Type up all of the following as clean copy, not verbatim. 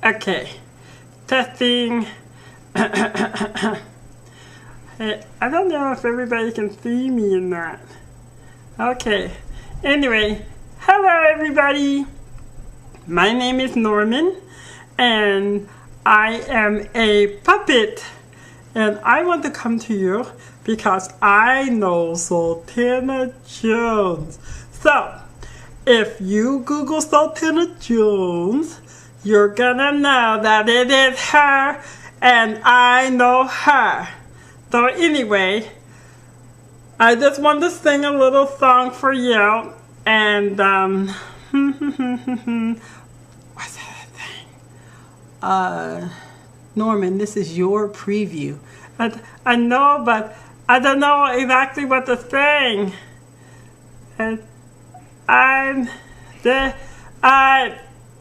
Okay, testing. Hey, I don't know if everybody can see me or not. Okay, anyway, hello everybody. My name is Norman, and I am a puppet. And I want to come to you because I know Sultana Jones. So, if you Google Sultana Jones, you're gonna know that it is her, and I know her. So anyway, I just want to sing a little song for you, and what's that thing? Norman, this is your preview. I know, but I don't know exactly what to sing. And I'm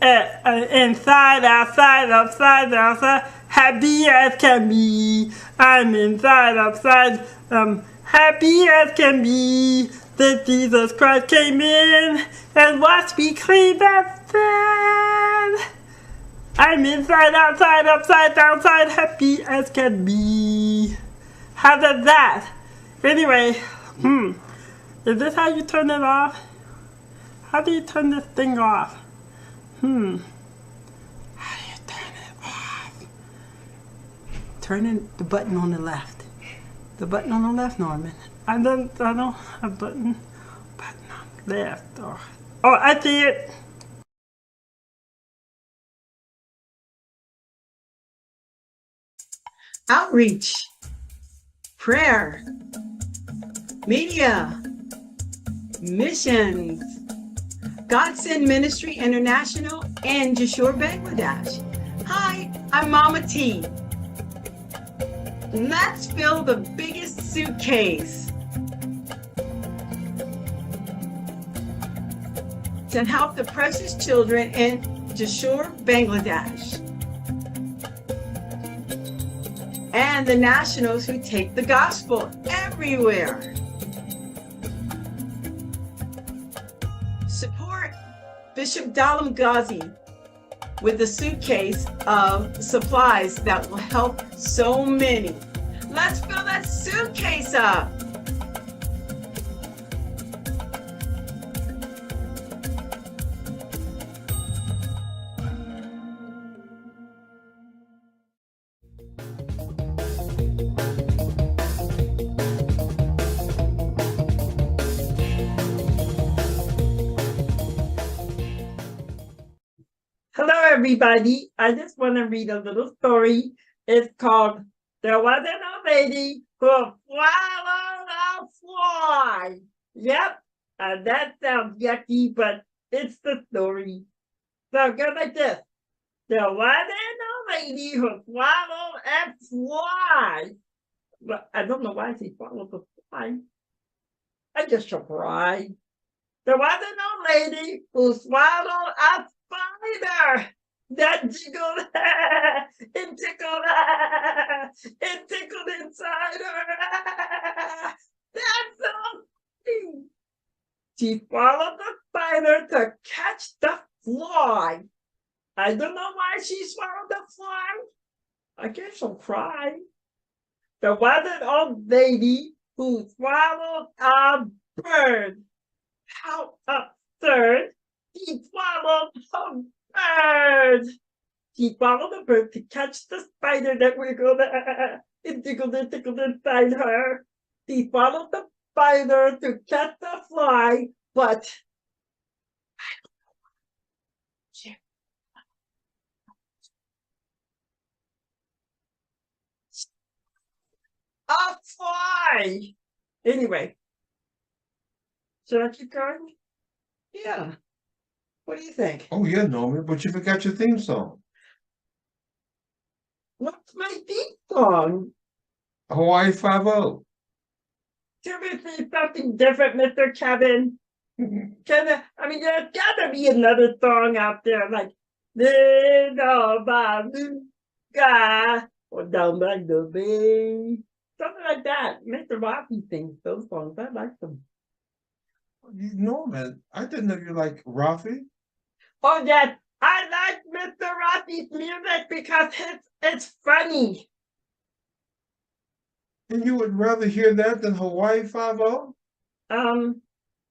inside, outside, upside, outside, happy as can be. I'm inside, upside, happy as can be. That Jesus Christ came in and washed me clean as sin. I'm inside, outside, upside, downside, happy as can be. How does that? Anyway, is this how you turn it off? How do you turn this thing off? How do you turn it off? Turn the button on the left. The button on the left, Norman. I don't have a button on the left. Oh, I see it. Outreach, prayer, media, missions, Godsend Ministry International, and Jashore, Bangladesh. Hi, I'm Mama T. Let's fill the biggest suitcase to help the precious children in Jashore, Bangladesh, and the nationals who take the gospel everywhere. Support Bishop Dalam Ghazi with a suitcase of supplies that will help so many. Let's fill that suitcase up. Hello, everybody. I just want to read a little story. It's called There Wasn't a Lady Who Swallowed a Fly. Yep, that sounds yucky, but it's the story. So it goes like this. There wasn't a lady who swallowed a fly. But I don't know why she swallowed the fly. I just surprised. There wasn't no lady who swallowed a spider that jiggled and tickled and tickled inside her. That's so funny. She swallowed the spider to catch the fly. I don't know why she swallowed the fly. I guess she'll cry. There was an old lady who swallowed a bird. How absurd! He swallowed a bird. He swallowed a bird to catch the spider that wiggled and tickled inside her. He swallowed the spider to catch the fly, but a fly. Anyway, should I keep going? Yeah. What do you think? Oh yeah, Norman, but you forgot your theme song. What's my theme song? Hawaii 5-0. Can we say something different, Mr. Kevin? There's gotta be another song out there like Little Babuga or Down by the Bay. Something like that. Mr. Rocky sings those songs. I like them. Norman, I didn't know you like Rafi. Oh, yes. I like Mr. Rossi's music because it's funny. And you would rather hear that than Hawaii Five-O?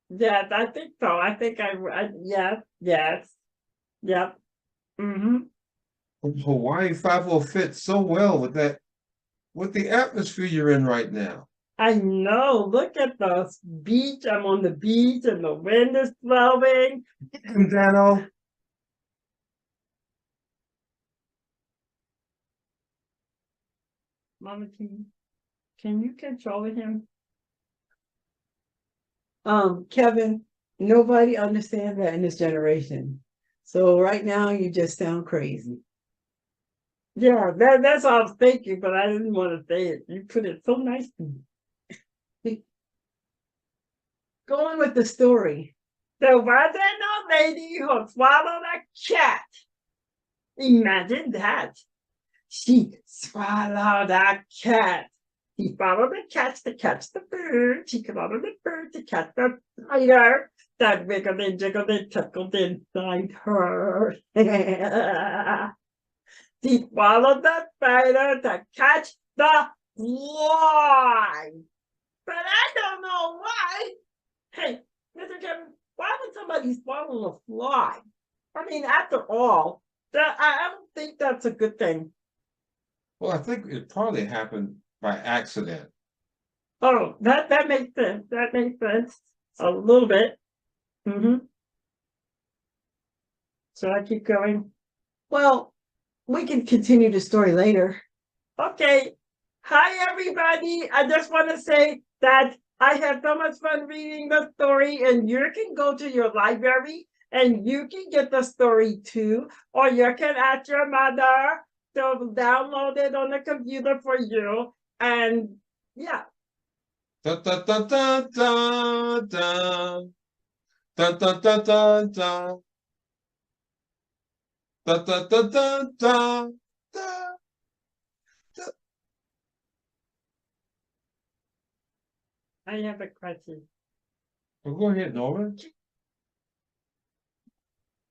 Yes, I think so. I think yes, yes, yep. Mm-hmm. Hawaii Five-O fits so well with that, with the atmosphere you're in right now. I know. Look at the beach. I'm on the beach and the wind is blowing. Dano, Mama, can you control him? Kevin, nobody understands that in this generation. So right now you just sound crazy. Yeah, that's what I was thinking, but I didn't want to say it. You put it so nicely. Go on with the story. There was an old lady who swallowed a cat. Imagine that. She swallowed a cat. He followed the cat to catch the bird. She followed the bird to catch the spider that wiggled and jiggled and tickled inside her. She swallowed the spider to catch the fly. But I don't know why. Hey, Mr. Kevin, why would somebody swallow a fly? I mean, after all, I don't think that's a good thing. well, I think it probably happened by accident. Oh, that makes sense. That makes sense. A little bit. Mm-hmm. Should I keep going? Well, we can continue the story later. Okay. Hi, everybody. I just want to say that I had so much fun reading the story, and you can go to your library and you can get the story too, or you can ask your mother to download it on the computer for you. And yeah, Da da da da da da. Da da da da da. Da da da da da. Da. I have a question. Well, go ahead, Norman.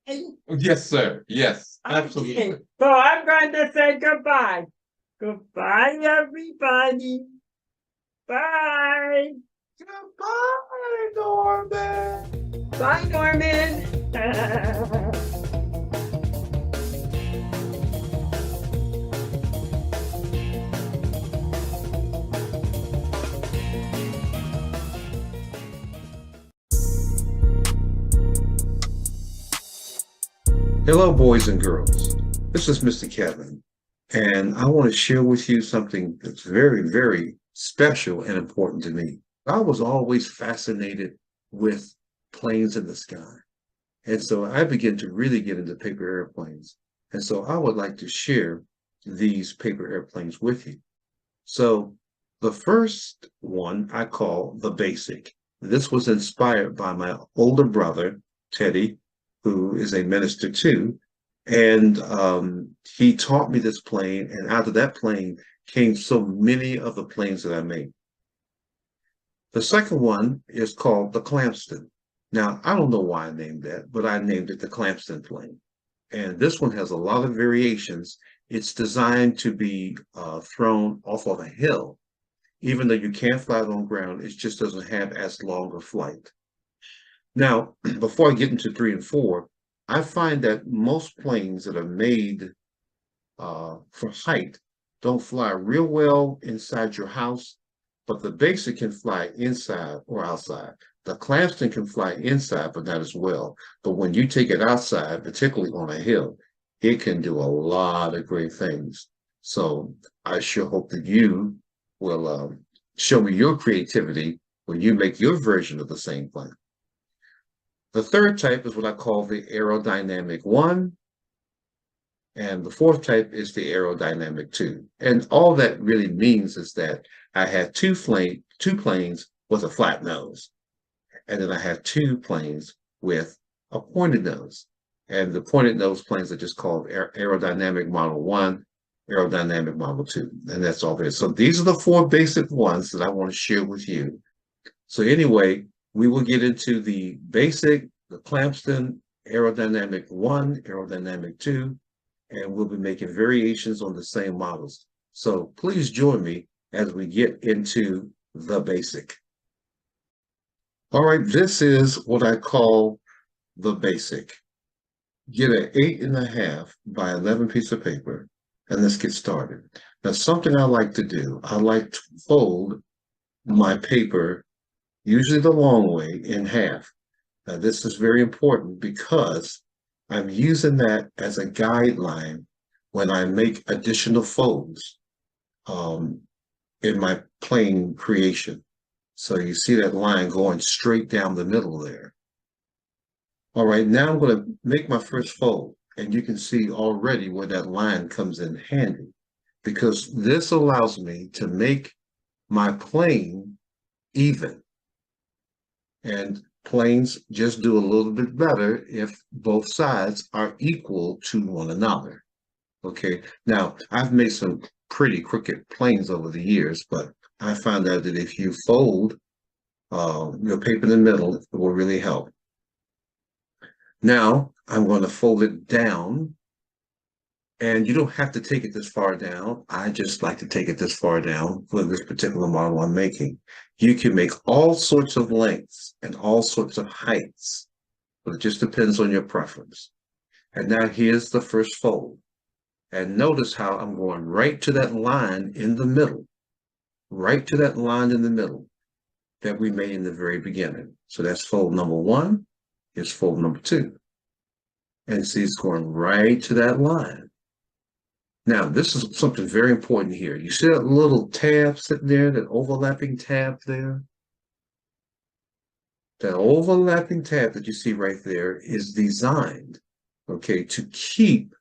Hey, Yes, sir. Yes, absolutely. okay, so I'm going to say goodbye. Goodbye, everybody. Bye. Goodbye, Norman. Bye, Norman. Hello, boys and girls. This is Mr. Kevin, and I want to share with you something that's very, very special and important to me. I was always fascinated with planes in the sky. And so I began to really get into paper airplanes. And so I would like to share these paper airplanes with you. So the first one I call the Basic. This was inspired by my older brother, Teddy, who is a minister too. And he taught me this plane. And out of that plane came so many of the planes that I made. The second one is called the Clamston. Now, I don't know why I named that, but I named it the Clamston plane. And this one has a lot of variations. It's designed to be thrown off of a hill. Even though you can't fly it on ground, it just doesn't have as long a flight. Now, before I get into 3 and 4, I find that most planes that are made for height don't fly real well inside your house, but the Basic can fly inside or outside. The Clamston can fly inside, but not as well. But when you take it outside, particularly on a hill, it can do a lot of great things. So I sure hope that you will show me your creativity when you make your version of the same plane. The third type is what I call the aerodynamic 1. And the fourth type is the aerodynamic 2. And all that really means is that I had two planes with a flat nose. And then I have 2 planes with a pointed nose. And the pointed nose planes are just called aerodynamic model 1, aerodynamic model 2. And that's all there is. So these are the 4 basic ones that I want to share with you. So anyway, we will get into the Basic, the Clamston, aerodynamic 1, aerodynamic 2, and we'll be making variations on the same models. So please join me as we get into the basic. All right, this is what I call the basic. Get an 8.5 by 11 piece of paper, and let's get started. Now, something I like to do, I like to fold my paper, usually the long way, in half. Now, this is very important because I'm using that as a guideline when I make additional folds in my plane creation. So you see that line going straight down the middle there. All right, now I'm going to make my first fold, and you can see already where that line comes in handy, because this allows me to make my plane even. And planes just do a little bit better if both sides are equal to one another. Okay, now I've made some pretty crooked planes over the years, but I found out that if you fold your paper in the middle, it will really help. Now I'm going to fold it down, and you don't have to take it this far down. I just like to take it this far down for this particular model I'm making. You can make all sorts of lengths and all sorts of heights, but it just depends on your preference. And now here's the first fold. And notice how I'm going right to that line in the middle, right to that line in the middle that we made in the very beginning. So that's fold number 1. Here's fold number 2. And see, it's going right to that line. Now, this is something very important here. You see that little tab sitting there, that overlapping tab there? That overlapping tab that you see right there is designed, okay, to keep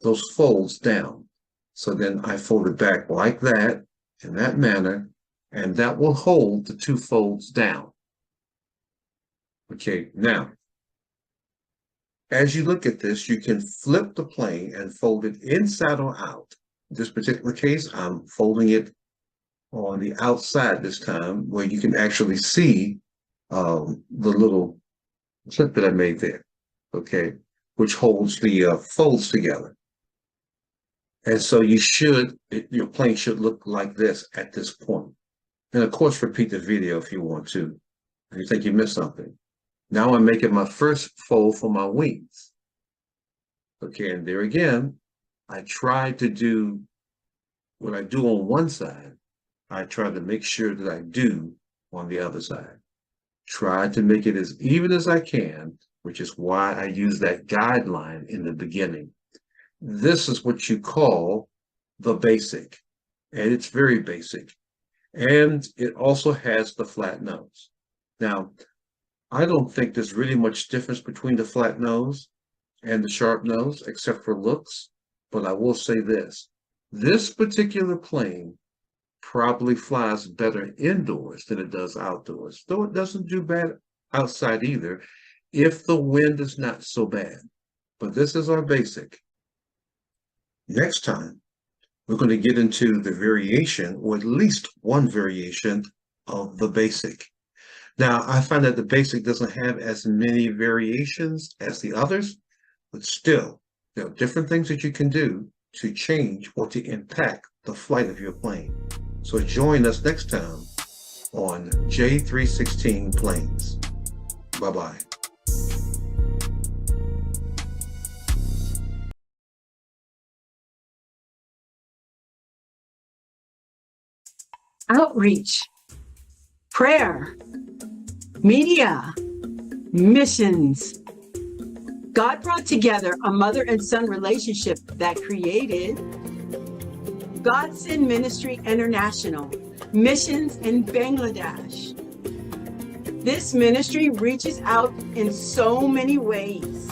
those folds down. So then I fold it back like that, in that manner, and that will hold the 2 folds down. Okay, now, as you look at this, you can flip the plane and fold it inside or out. In this particular case, I'm folding it on the outside this time, where you can actually see the little clip that I made there, okay, which holds the folds together. And so your plane should look like this at this point. And of course, repeat the video if you want to, if you think you missed something. Now I'm making my first fold for my wings. Okay, and there again, I try to do what I do on one side, I try to make sure that I do on the other side. Try to make it as even as I can, which is why I use that guideline in the beginning. This is what you call the basic, and it's very basic. And it also has the flat nose. Now, I don't think there's really much difference between the flat nose and the sharp nose, except for looks. But I will say this particular plane probably flies better indoors than it does outdoors, though it doesn't do bad outside either, if the wind is not so bad. But this is our basic. Next time, we're going to get into the variation, or at least one variation of the basic. Now, I find that the basic doesn't have as many variations as the others, but still, there are different things that you can do to change or to impact the flight of your plane. So join us next time on J316 Planes. Bye-bye. Outreach, prayer, media, missions. God brought together a mother and son relationship that created God Send Ministry International, missions in Bangladesh. This ministry reaches out in so many ways.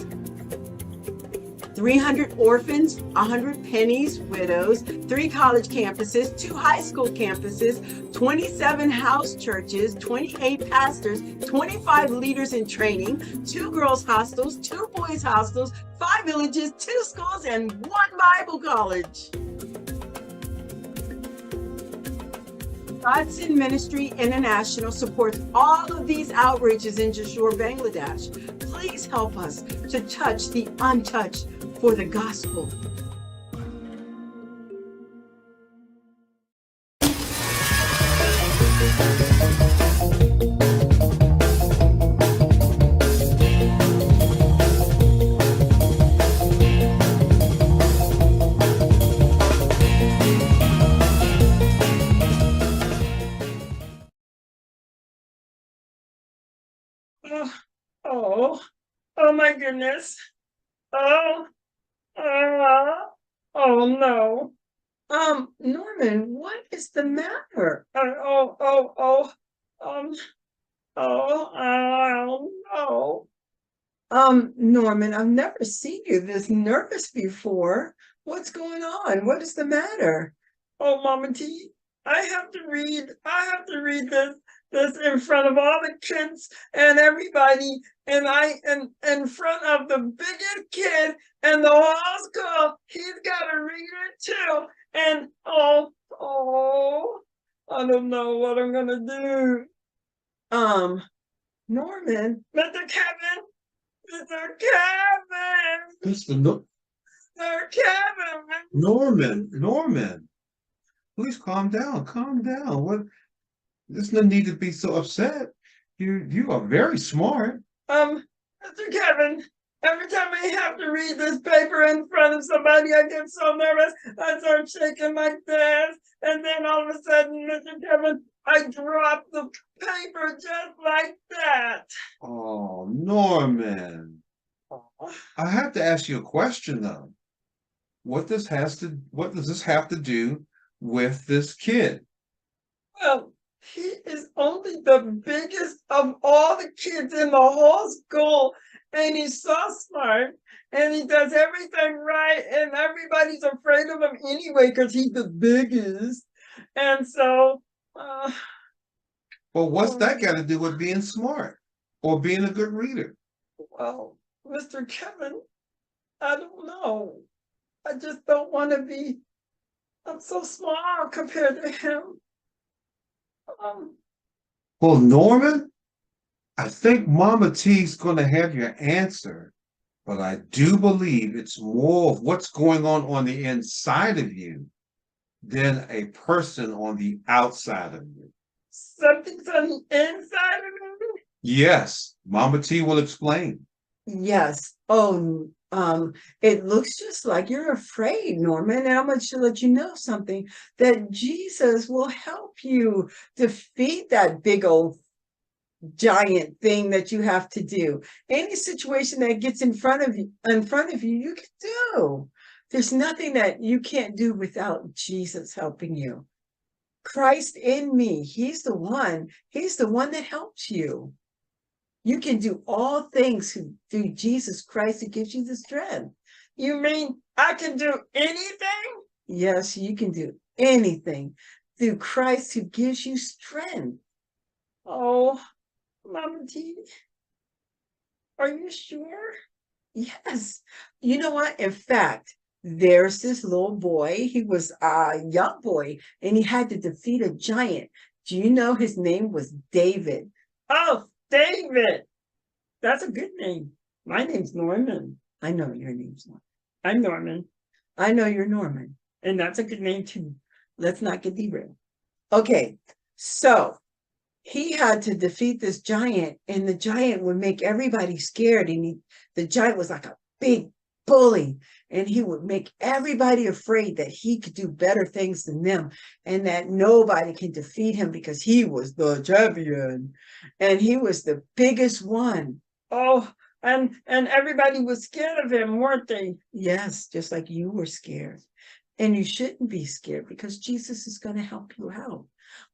300 orphans, 100 pennies, widows, 3 college campuses, 2 high school campuses, 27 house churches, 28 pastors, 25 leaders in training, 2 girls hostels, 2 boys hostels, 5 villages, 2 schools, and 1 Bible college. God Send Ministry International supports all of these outreaches in Jashore, Bangladesh. Please please help us to touch the untouched for the gospel. Oh, oh, oh my goodness. Oh, oh no. Norman, what is the matter? Um, oh no. Norman, I've never seen you this nervous before. What's going on? What is the matter? Oh, Mama T, I have to read this in front of all the kids and everybody, and in front of the biggest kid and the whole school. He's got to read it too. And I don't know what I'm gonna do. Norman, Mr. Kevin, Mr. Kevin, Mr. No- Mr. Kevin. Norman, please calm down. Calm down. What? There's no need to be so upset. You are very smart. Mr. Kevin, every time I have to read this paper in front of somebody, I get so nervous. I start shaking like this. And then all of a sudden, Mr. Kevin, I drop the paper just like that. Oh, Norman. I have to ask you a question though. What does this have to do with this kid? Well, he is only the biggest of all the kids in the whole school. And he's so smart. And he does everything right. And everybody's afraid of him anyway because he's the biggest. And so, Well, what's that got to do with being smart or being a good reader? well, Mr. Kevin, I don't know. I just don't want to be, I'm so small compared to him. Well, Norman, I think Mama T's going to have your answer, but I do believe it's more of what's going on the inside of you than a person on the outside of you. Something's on the inside of me. Yes, Mama T will explain. yes. Oh, it looks just like you're afraid, Norman. And I'm going to let you know something, that Jesus will help you defeat that big old giant thing that you have to do. Any situation that gets in front of you, you can do. There's nothing that you can't do without Jesus helping you. Christ in me, he's the one that helps you. You can do all things through Jesus Christ who gives you the strength. You mean I can do anything? Yes, you can do anything through Christ who gives you strength. Oh, Mama T, are you sure? Yes. You know what? In fact, there's this little boy. He was a young boy and he had to defeat a giant. Do you know his name was David? Oh, David. That's a good name. My name's Norman. I know your name's Norman. I'm Norman. I know you're Norman. And that's a good name too. Let's not get derailed. Okay, so he had to defeat this giant, and the giant would make everybody scared. And the giant was like a big bully, and he would make everybody afraid that he could do better things than them, and that nobody can defeat him because he was the champion, and he was the biggest one. Oh, and everybody was scared of him, weren't they? Yes, just like you were scared. And you shouldn't be scared because Jesus is going to help you out.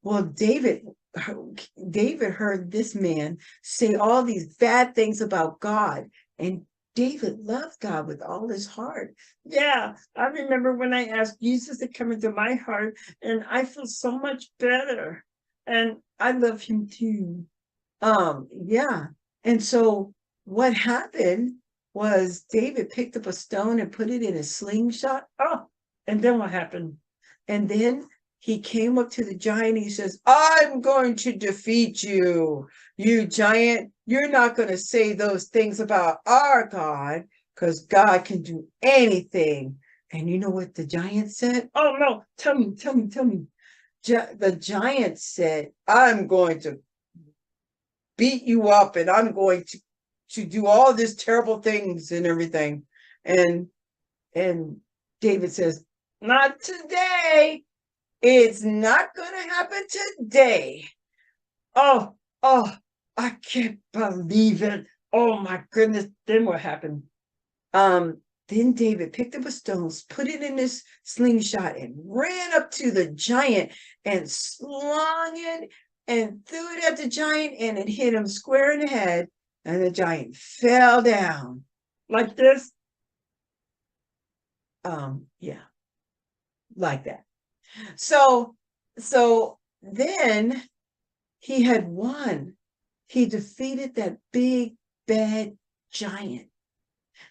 Well, David heard this man say all these bad things about God, and David loved God with all his heart. Yeah, I remember when I asked Jesus to come into my heart, and I feel so much better. And I love him too. Yeah. And so what happened was David picked up a stone and put it in a slingshot. Oh, and then what happened? And then he came up to the giant. He says, I'm going to defeat you, you giant. You're not going to say those things about our God, because God can do anything. And you know what the giant said? Oh, no, tell me. The giant said, I'm going to beat you up, and I'm going to do all these terrible things and everything. And David says, not today. It's not going to happen today. Oh, I can't believe it. Oh my goodness. Then what happened? Then David picked up a stone, put it in his slingshot, and ran up to the giant and slung it and threw it at the giant, and it hit him square in the head, and the giant fell down. Like this? Yeah, like that. So then he had won. He defeated that big, bad giant.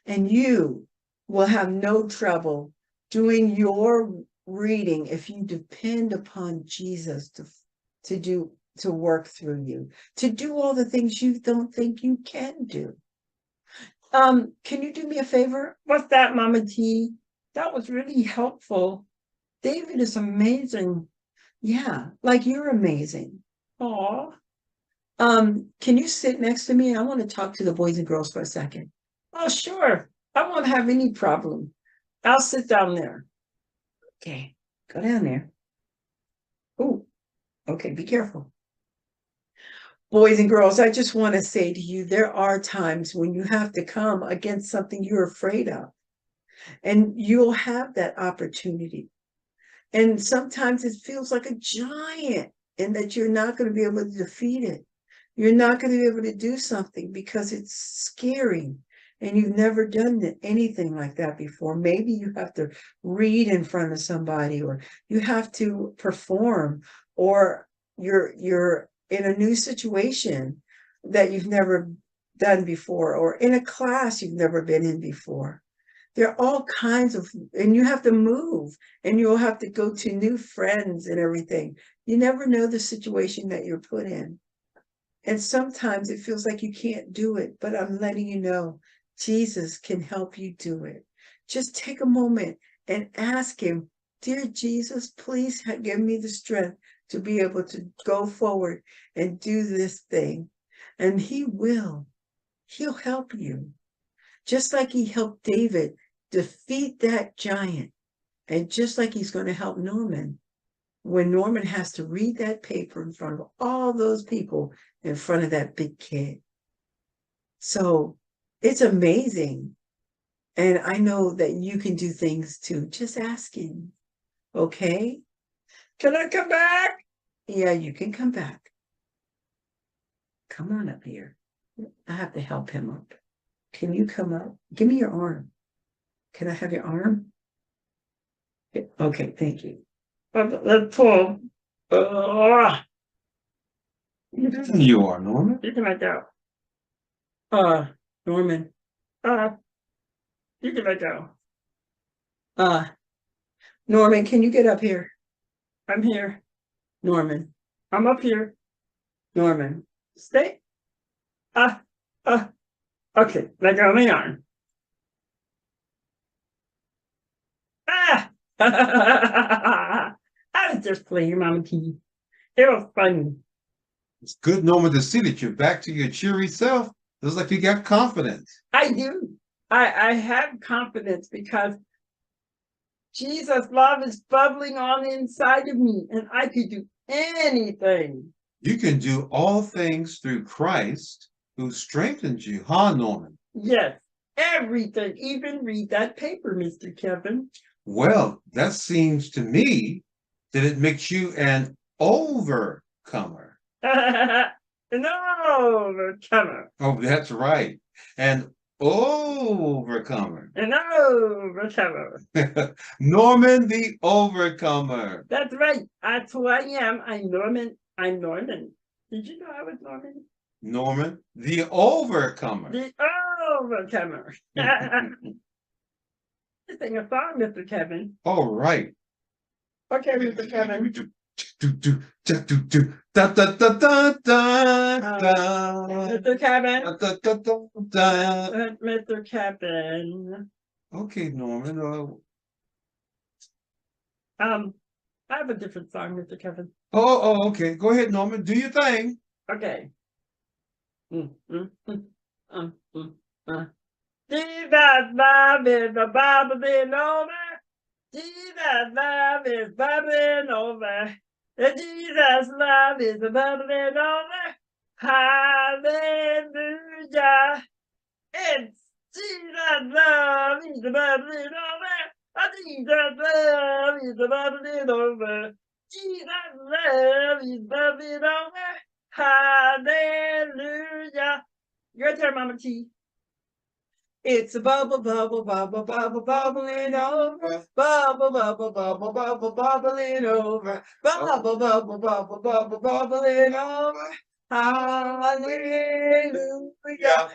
And you will have no trouble doing your reading if you depend upon Jesus to work through you, to do all the things you don't think you can do. Can you do me a favor? What's that, Mama T? That was really helpful. David is amazing. Yeah, like you're amazing. Aw. Can you sit next to me? I want to talk to the boys and girls for a second. Oh, sure. I won't have any problem. I'll sit down there. Okay, go down there. Oh, okay, be careful. Boys and girls, I just want to say to you, there are times when you have to come against something you're afraid of. And you'll have that opportunity. And sometimes it feels like a giant, and that you're not going to be able to defeat it. You're not going to be able to do something because it's scary and you've never done anything like that before. Maybe you have to read in front of somebody, or you have to perform, or you're in a new situation that you've never done before, or in a class you've never been in before. There are all kinds of, and you have to move, and you'll have to go to new friends and everything. You never know the situation that you're put in. And sometimes it feels like you can't do it, but I'm letting you know, Jesus can help you do it. Just take a moment and ask him, dear Jesus, please give me the strength to be able to go forward and do this thing. And he will. He'll help you. Just like he helped David defeat that giant. And just like he's going to help Norman, when Norman has to read that paper in front of all those people in front of that big kid. So it's amazing. And I know that you can do things too. Just ask him. Okay? Can I come back? Yeah, you can come back. Come on up here. I have to help him up. Can you come up? Give me your arm. Can I have your arm? Okay, thank you. Let's pull. You are, Norman. You can let go. Norman. You can let go. Norman, can you get up here? I'm here. Norman. I'm up here. Norman. Stay. Okay, let go of my arm. I was just playing, Mama T. It was funny. It's good, Norman, to see that you're back to your cheery self. Looks like you got confidence. I do. I have confidence because Jesus' love is bubbling on the inside of me, and I could do anything. You can do all things through Christ who strengthens you, huh, Norman? Yes, everything. Even read that paper, Mr. Kevin. Well, that seems to me that it makes you an overcomer. An overcomer. Oh, that's right. An overcomer. An overcomer. Norman the Overcomer. That's right. That's who I am. I'm Norman. I'm Norman. Did you know I was Norman? Norman the Overcomer. The overcomer. Sing a song, Mr. Kevin. All right. Okay, Mr. Kevin. Mr. Kevin. Mr. Kevin. Okay, Norman. I have a different song, Mr. Kevin. Okay. Go ahead, Norman. Do your thing. Okay. Jesus love is the bubbling over. Jesus love is bubbling over. Jesus love is the bubbling over. Hallelujah. It's Jesus love is the bubbling over. Jesus love is the bubbling over. Jesus love is bubbling over. Hallelujah. Your turn, Mama T. It's a bubble, bubble, bubble, bubble, bubbling over. Bubble, bubble, bubble, bubble, bubbling over. Bubble, bubble, bubble, bubble, bubbling over. Hallelujah.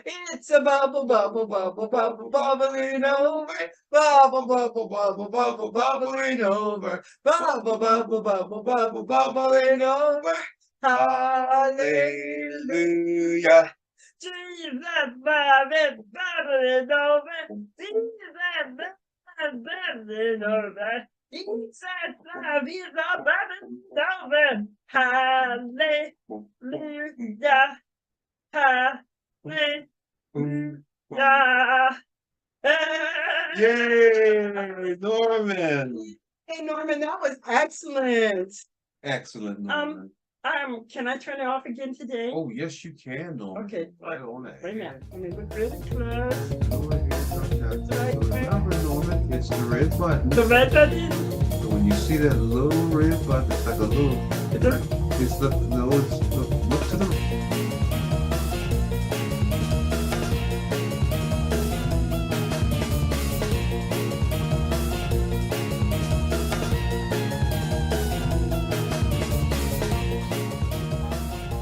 It's a bubble, bubble, bubble, bubble, bubbling over. Bubble, bubble, bubble, bubble, bubbling over. Bubble, bubble, bubble, bubble, bubbling over. Hallelujah. Jesus love is bubbling over. Jesus love is bubbling over. Jesus love is bubbling over. Hallelujah. Hallelujah. Yay, Norman. Hey, Norman, that was excellent. Excellent, Norman. Can I turn it off again today? Oh, yes, you can, Norman. Okay. Right on that. Wait a minute. Let me look really close. Go ahead, remember, Norman, it's the red button. The red button. So when you see that little red button, it's like a little, it's the